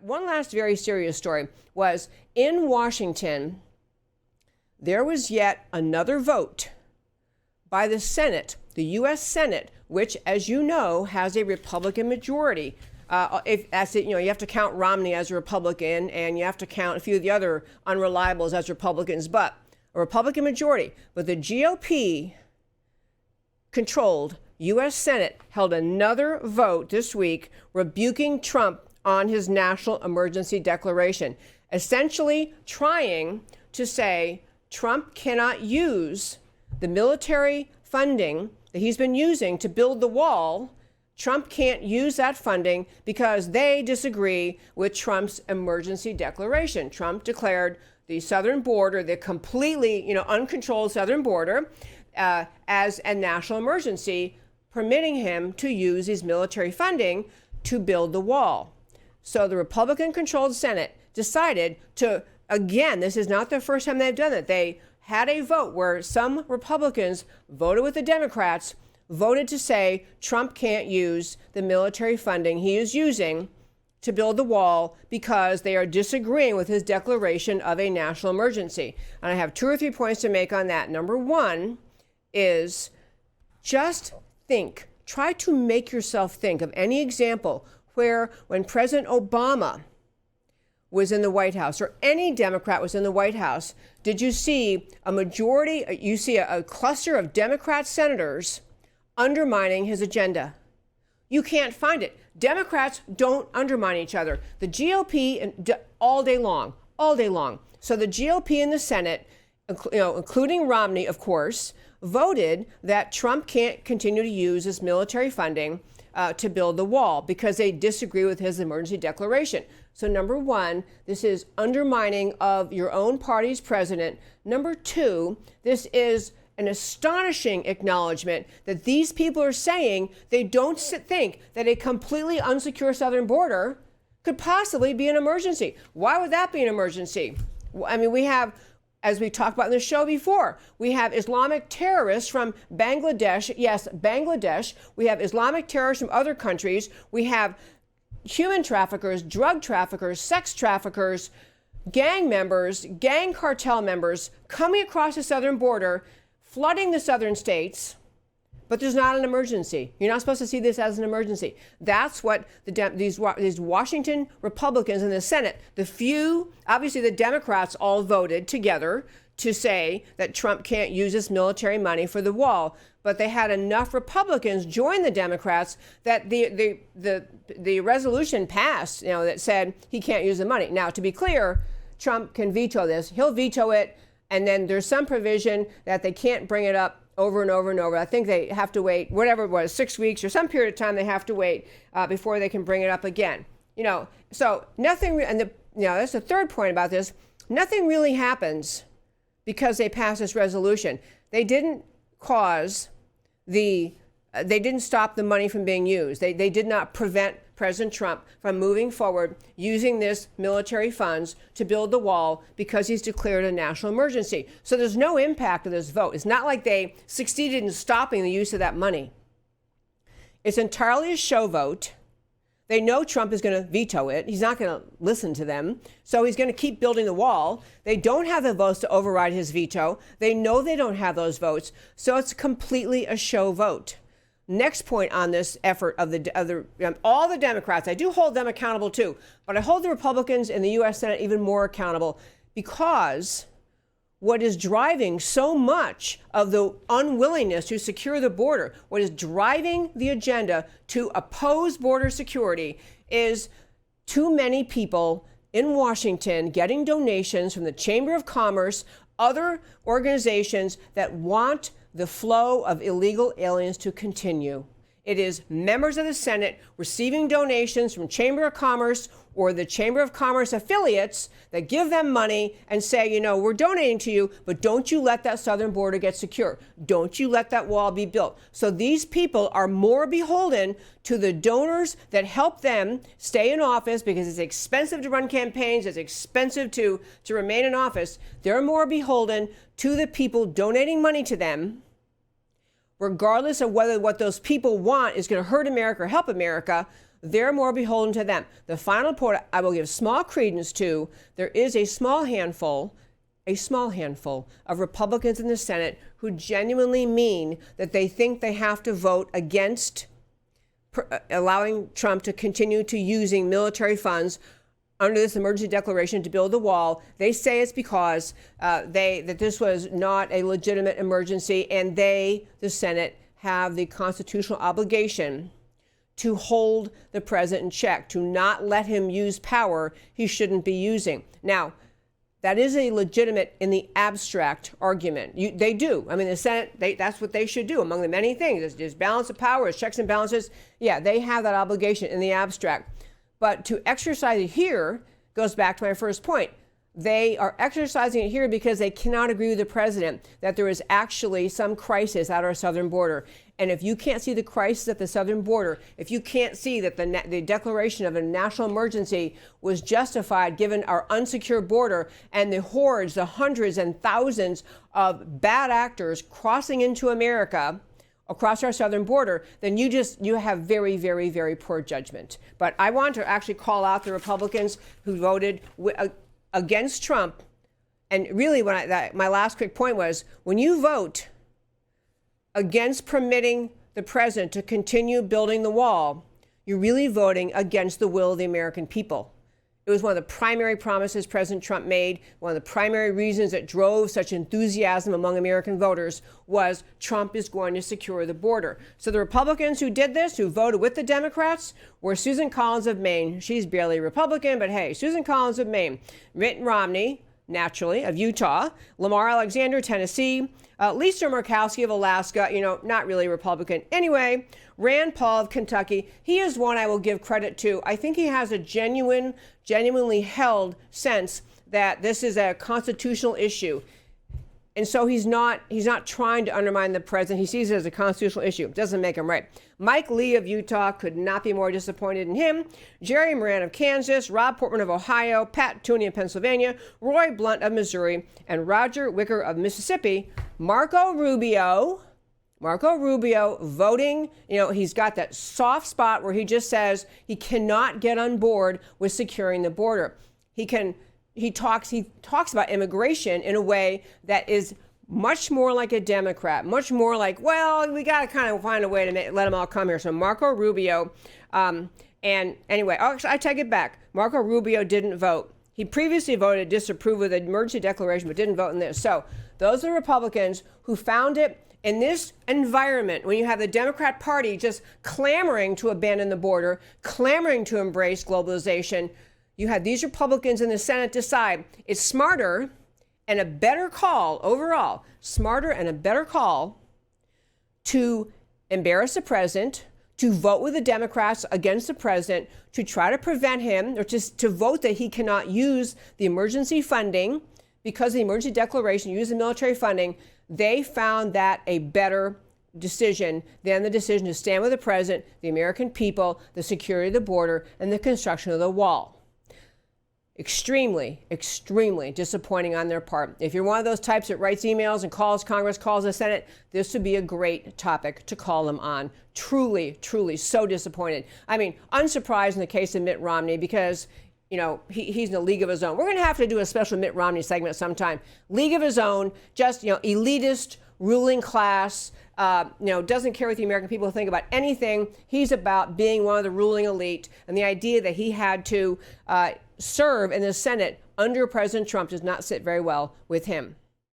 one last very serious story was in Washington, there was yet another vote by the Senate, the U.S. Senate, which, as you know, has a Republican majority. If that's it, you have to count Romney as a Republican, and you have to count a few of the other unreliables as Republicans, but a Republican majority. But the GOP controlled U.S. Senate held another vote this week rebuking Trump on his national emergency declaration, essentially trying to say Trump cannot use the military funding that he's been using to build the wall. Trump can't use that funding because they disagree with Trump's emergency declaration. Trump declared the southern border, the completely, uncontrolled southern border, as a national emergency, permitting him to use his military funding to build the wall. So the Republican-controlled Senate decided to, again, this is not the first time they've done it. They had a vote where some Republicans voted with the Democrats, voted to say Trump can't use the military funding he is using to build the wall because they are disagreeing with his declaration of a national emergency. And I have 2 or 3 points to make on that. Number one is just try to make yourself think of any example where when President Obama was in the White House or any Democrat was in the White House, did you see a majority, you see a cluster of Democrat senators undermining his agenda? You can't find it. Democrats don't undermine each other. The GOP all day long. So the GOP in the Senate, including Romney, of course, voted that Trump can't continue to use his military funding to build the wall because they disagree with his emergency declaration. So number one, this is undermining of your own party's president. Number two, this is an astonishing acknowledgement that these people are saying they don't think that a completely unsecure southern border could possibly be an emergency. Why would that be an emergency? I mean, we have, as we talked about in the show before, we have Islamic terrorists from Bangladesh. Yes, Bangladesh. We have Islamic terrorists from other countries. We have human traffickers, drug traffickers, sex traffickers, gang members, gang cartel members coming across the southern border, flooding the southern states, but there's not an emergency. You're not supposed to see this as an emergency. That's what these Washington Republicans in the Senate, obviously the Democrats all voted together to say that Trump can't use his military money for the wall, but they had enough Republicans join the Democrats that the resolution passed, that said he can't use the money. Now, to be clear, Trump can veto this. He'll veto it. And then there's some provision that they can't bring it up over and over and over. I think they have to wait, whatever it was, 6 weeks or some period of time they have to wait before they can bring it up again. So nothing, and that's the third point about this. Nothing really happens because they pass this resolution. They didn't they didn't stop the money from being used. They did not prevent President Trump from moving forward using this military funds to build the wall because he's declared a national emergency. So there's no impact of this vote. It's not like they succeeded in stopping the use of that money. It's entirely a show vote. They know Trump is going to veto it. He's not going to listen to them. So he's going to keep building the wall. They don't have the votes to override his veto. They know they don't have those votes. So it's completely a show vote. Next point on this effort of all the Democrats, I do hold them accountable too, but I hold the Republicans in the U.S. Senate even more accountable because what is driving so much of the unwillingness to secure the border, what is driving the agenda to oppose border security is too many people in Washington getting donations from the Chamber of Commerce, other organizations that want the flow of illegal aliens to continue. It is members of the Senate receiving donations from Chamber of Commerce or the Chamber of Commerce affiliates that give them money and say, we're donating to you, but don't you let that southern border get secure. Don't you let that wall be built. So these people are more beholden to the donors that help them stay in office because it's expensive to run campaigns, it's expensive to remain in office. They're more beholden to the people donating money to them, regardless of whether what those people want is going to hurt America or help America. they're more beholden to them. The final point I will give small credence to, there is a small handful of Republicans in the Senate who genuinely mean that they think they have to vote against allowing Trump to continue to using military funds under this emergency declaration to build the wall. They say it's because that this was not a legitimate emergency, and they, the Senate, have the constitutional obligation to hold the president in check, to not let him use power he shouldn't be using. Now, that is a legitimate in the abstract argument. They do. I mean, the Senate, that's what they should do, among the many things. There's balance of power, there's checks and balances. Yeah, they have that obligation in the abstract. But to exercise it here goes back to my first point. They are exercising it here because they cannot agree with the president that there is actually some crisis at our southern border. And if you can't see the crisis at the southern border, if you can't see that the declaration of a national emergency was justified given our unsecured border and the hordes, the hundreds and thousands of bad actors crossing into America across our southern border, then you have very, very, very poor judgment. But I want to actually call out the Republicans who voted against Trump. And really, my last quick point was, when you vote against permitting the president to continue building the wall, you're really voting against the will of the American people. It was one of the primary promises President Trump made. One of the primary reasons that drove such enthusiasm among American voters was Trump is going to secure the border. So the Republicans who did this, who voted with the Democrats, were Susan Collins of Maine. She's barely Republican, but hey, Susan Collins of Maine. Mitt Romney, naturally, of Utah. Lamar Alexander, Tennessee. Lisa Murkowski of Alaska, not really Republican. Anyway, Rand Paul of Kentucky, he is one I will give credit to. I think he has a genuinely held sense that this is a constitutional issue. And so he's not trying to undermine the president. He sees it as a constitutional issue. Doesn't make him right. Mike Lee of Utah, could not be more disappointed in him. Jerry Moran of Kansas, Rob Portman of Ohio, Pat Toomey of Pennsylvania, Roy Blunt of Missouri, and Roger Wicker of Mississippi. Marco Rubio voting, he's got that soft spot where he just says he cannot get on board with securing the border. He talks about immigration in a way that is much more like a Democrat, much more like, well, we got to kind of find a way to let them all come here. So Marco Rubio, and anyway, I take it back. Marco Rubio didn't vote. He previously voted to disapprove of the emergency declaration, but didn't vote in this. So those are Republicans who found it in this environment, when you have the Democrat Party just clamoring to abandon the border, clamoring to embrace globalization, you had these Republicans in the Senate decide it's smarter and a better call overall, to embarrass the president, to vote with the Democrats against the president, to try to prevent him, or to vote that he cannot use the emergency funding because of the emergency declaration, use the military funding. They found that a better decision than the decision to stand with the president, the American people, the security of the border, and the construction of the wall. Extremely, extremely disappointing on their part. If you're one of those types that writes emails and calls Congress, calls the Senate, this would be a great topic to call them on. Truly, truly so disappointed. I mean, unsurprised in the case of Mitt Romney because, he's in a league of his own. We're going to have to do a special Mitt Romney segment sometime. League of his own, just, elitist, ruling class, doesn't care what the American people think about anything. He's about being one of the ruling elite. And the idea that he had to serve in the Senate under President Trump does not sit very well with him.